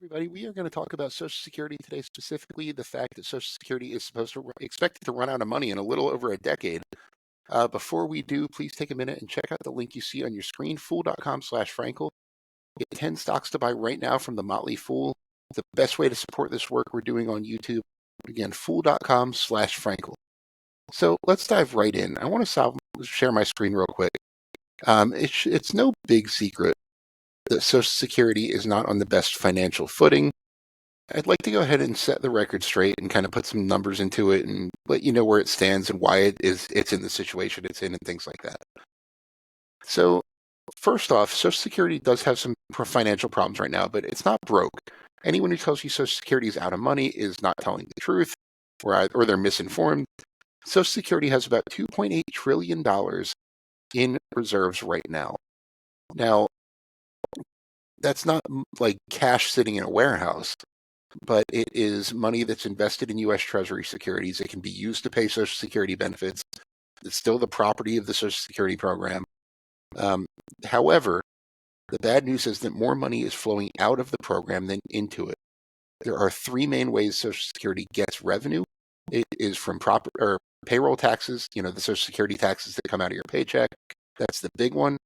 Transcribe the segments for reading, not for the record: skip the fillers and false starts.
Everybody, we are going to talk about Social Security today, specifically the fact that Social Security is expected to run out of money in a little over a decade. Before we do, please take a minute and check out the link you see on your screen, fool.com/Frankel. Get 10 stocks to buy right now from the Motley Fool. The best way to support this work we're doing on YouTube. Again, fool.com/Frankel. So let's dive right in. I want to share my screen real quick. It's no big secret that Social Security is not on the best financial footing. I'd like to go ahead and set the record straight and kind of put some numbers into it and let you know where it stands and why it's in the situation it's in and things like that. So first off, Social Security does have some financial problems right now, but it's not broke. Anyone who tells you Social Security is out of money is not telling the truth, or they're misinformed. Social Security has about $2.8 trillion in reserves right now. Now, that's not like cash sitting in a warehouse, but it is money that's invested in U.S. Treasury securities. It can be used to pay Social Security benefits. It's still the property of the Social Security program. However, the bad news is that more money is flowing out of the program than into it. There are three main ways Social Security gets revenue. It is from payroll taxes, the Social Security taxes that come out of your paycheck. That's the big one.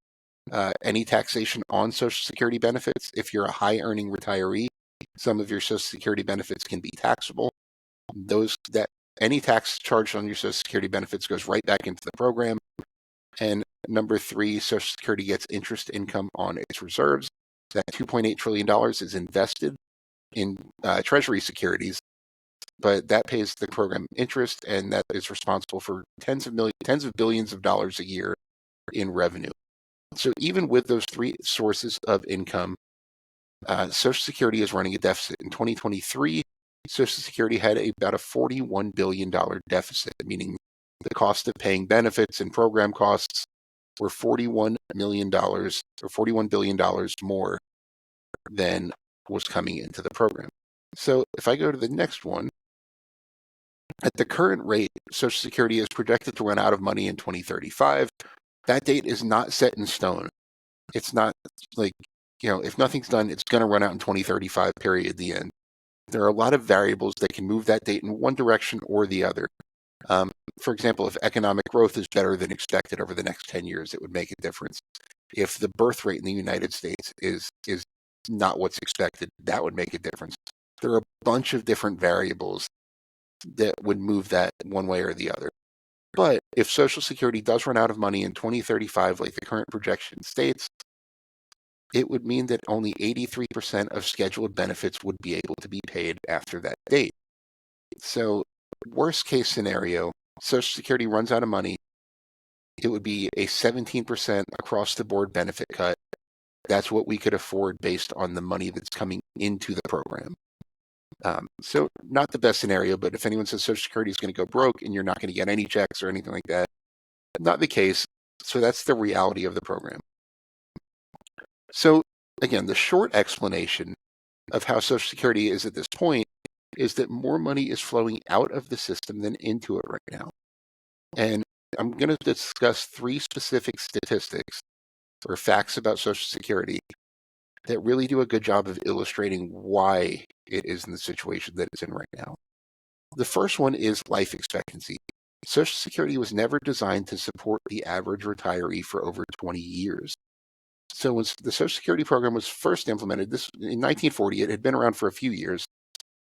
Any taxation on Social Security benefits. If you're a high-earning retiree, some of your Social Security benefits can be taxable. Any tax charged on your Social Security benefits goes right back into the program. And number three, Social Security gets interest income on its reserves. That $2.8 trillion is invested in Treasury securities, but that pays the program interest, and that is responsible for tens of billions of dollars a year in revenue. So even with those three sources of income, Social Security is running a deficit. In 2023, Social Security had about a $41 billion deficit, meaning the cost of paying benefits and program costs were $41 million or $41 billion more than was coming into the program. So if I go to the next one, at the current rate, Social Security is projected to run out of money in 2035. That date is not set in stone. It's not like, if nothing's done, it's going to run out in 2035, period, the end. There are a lot of variables that can move that date in one direction or the other. For example, if economic growth is better than expected over the next 10 years, it would make a difference. If the birth rate in the United States is not what's expected, that would make a difference. There are a bunch of different variables that would move that one way or the other. But if Social Security does run out of money in 2035, like the current projection states, it would mean that only 83% of scheduled benefits would be able to be paid after that date. So, worst case scenario, Social Security runs out of money, it would be a 17% across the board benefit cut. That's what we could afford based on the money that's coming into the program. So not the best scenario, but if anyone says Social Security is going to go broke and you're not going to get any checks or anything like that, not the case. So that's the reality of the program. So again, the short explanation of how Social Security is at this point is that more money is flowing out of the system than into it right now. And I'm going to discuss three specific statistics or facts about Social Security that really do a good job of illustrating why it is in the situation that it's in right now. The first one is life expectancy. Social Security was never designed to support the average retiree for over 20 years. So when the Social Security program was first implemented, this in 1940, it had been around for a few years.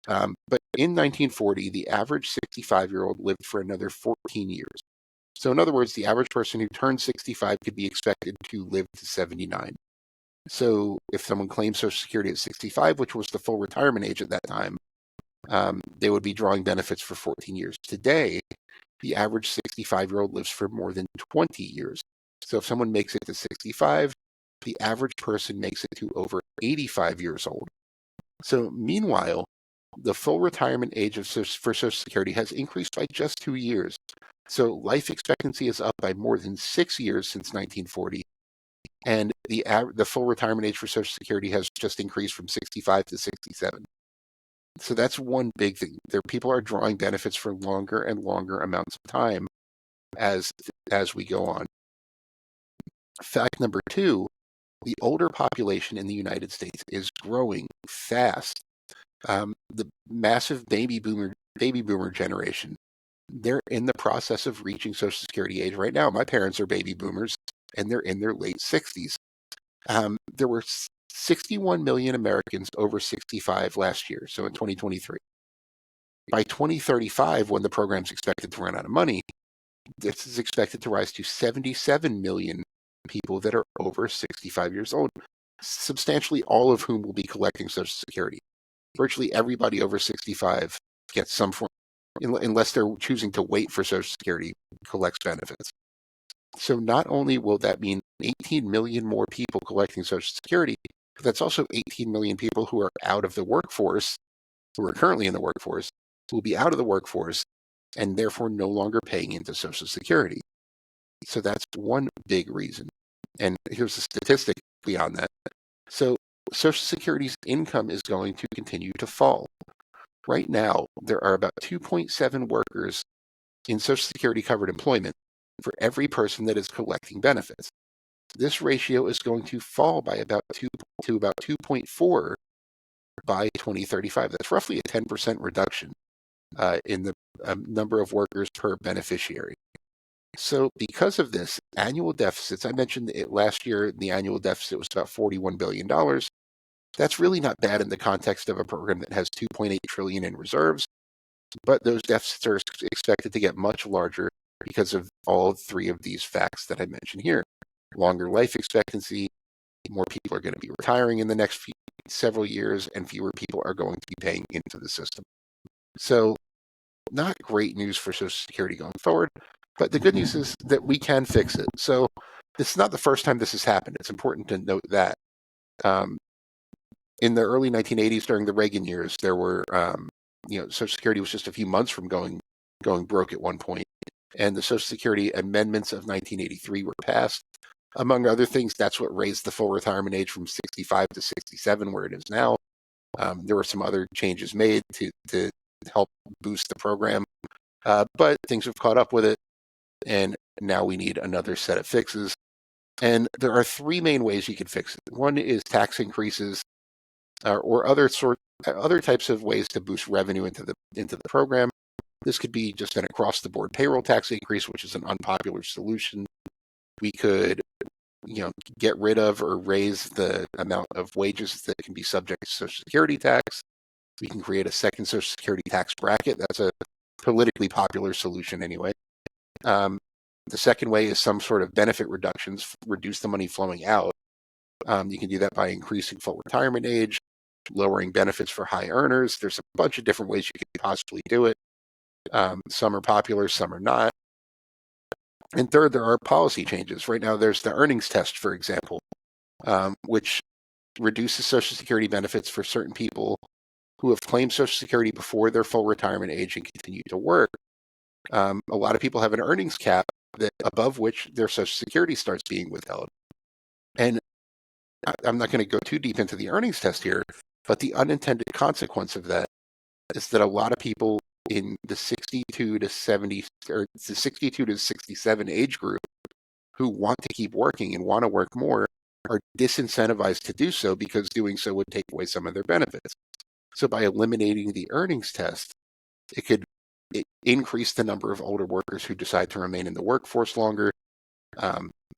But in 1940, the average 65-year-old lived for another 14 years. So in other words, the average person who turned 65 could be expected to live to 79. So if someone claimed Social Security at 65, which was the full retirement age at that time, they would be drawing benefits for 14 years. Today, the average 65-year-old lives for more than 20 years. So if someone makes it to 65, the average person makes it to over 85 years old. So meanwhile, the full retirement age for Social Security has increased by just 2 years. So life expectancy is up by more than 6 years since 1940. And the full retirement age for Social Security has just increased from 65 to 67. So that's one big thing. People are drawing benefits for longer and longer amounts of time as we go on. Fact number two The older population in the United States is growing fast. The massive baby boomer generation, they're in the process of reaching Social Security age right now. My parents are baby boomers, and they're in their late 60s. There were 61 million Americans over 65 last year, so in 2023. By 2035, when the program's expected to run out of money, this is expected to rise to 77 million people that are over 65 years old, substantially all of whom will be collecting Social Security. Virtually everybody over 65 gets some form, unless they're choosing to wait for Social Security, collects benefits. So not only will that mean 18 million more people collecting Social Security, but that's also 18 million people who are out of the workforce, who are currently in the workforce, who will be out of the workforce and therefore no longer paying into Social Security. So that's one big reason. And here's a statistic beyond that. So Social Security's income is going to continue to fall. Right now, there are about 2.7 workers in Social Security covered employment for every person that is collecting benefits. This ratio is going to fall by about 2.4 by 2035. That's roughly a 10% reduction in the number of workers per beneficiary. So because of this, annual deficits, I mentioned it last year, the annual deficit was about $41 billion. That's really not bad in the context of a program that has $2.8 trillion in reserves, but those deficits are expected to get much larger because of all three of these facts that I mentioned here. Longer life expectancy, more people are going to be retiring in the next several years, and fewer people are going to be paying into the system. So not great news for Social Security going forward, but the good news is that we can fix it. So this is not the first time this has happened. It's important to note that. In the early 1980s, during the Reagan years, there were, Social Security was just a few months from going broke at one point, and the Social Security amendments of 1983 were passed. Among other things, that's what raised the full retirement age from 65 to 67, where it is now. There were some other changes made to help boost the program, but things have caught up with it, and now we need another set of fixes. And there are three main ways you can fix it. One is tax increases, or other types of ways to boost revenue into the program. This could be just an across-the-board payroll tax increase, which is an unpopular solution. We could, get rid of or raise the amount of wages that can be subject to Social Security tax. We can create a second Social Security tax bracket. That's a politically popular solution anyway. The second way is some sort of benefit reductions, reduce the money flowing out. You can do that by increasing full retirement age, lowering benefits for high earners. There's a bunch of different ways you could possibly do it. Some are popular, some are not. And third, there are policy changes. Right now, there's the earnings test, for example, which reduces Social Security benefits for certain people who have claimed Social Security before their full retirement age and continue to work. A lot of people have an earnings cap that above which their Social Security starts being withheld. And I'm not going to go too deep into the earnings test here, but the unintended consequence of that is that a lot of people in the 62 to 70 or the 62 to 67 age group who want to keep working and want to work more are disincentivized to do so because doing so would take away some of their benefits. So by eliminating the earnings test, it could increase the number of older workers who decide to remain in the workforce longer.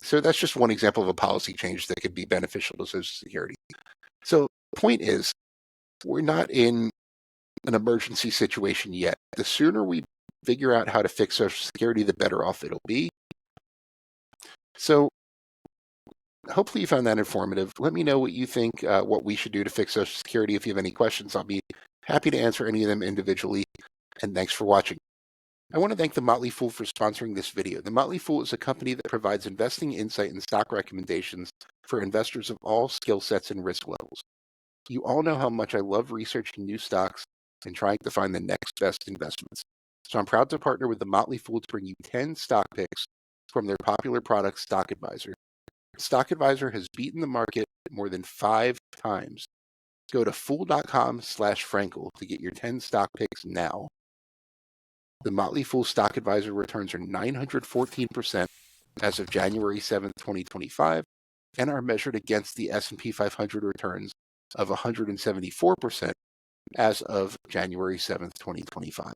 So that's just one example of a policy change that could be beneficial to Social Security. So the point is, we're not in an emergency situation yet. The sooner we figure out how to fix Social Security, the better off it'll be. So hopefully you found that informative. Let me know what you think, what we should do to fix Social Security. If you have any questions, I'll be happy to answer any of them individually. And thanks for watching. I want to thank The Motley Fool for sponsoring this video. The Motley Fool is a company that provides investing insight and stock recommendations for investors of all skill sets and risk levels. You all know how much I love researching new stocks and trying to find the next best investments. So I'm proud to partner with The Motley Fool to bring you 10 stock picks from their popular product, Stock Advisor. Stock Advisor has beaten the market more than 5 times. Go to fool.com/Frankel to get your 10 stock picks now. The Motley Fool Stock Advisor returns are 914% as of January 7th, 2025, and are measured against the S&P 500 returns of 174% as of January 7th, 2025.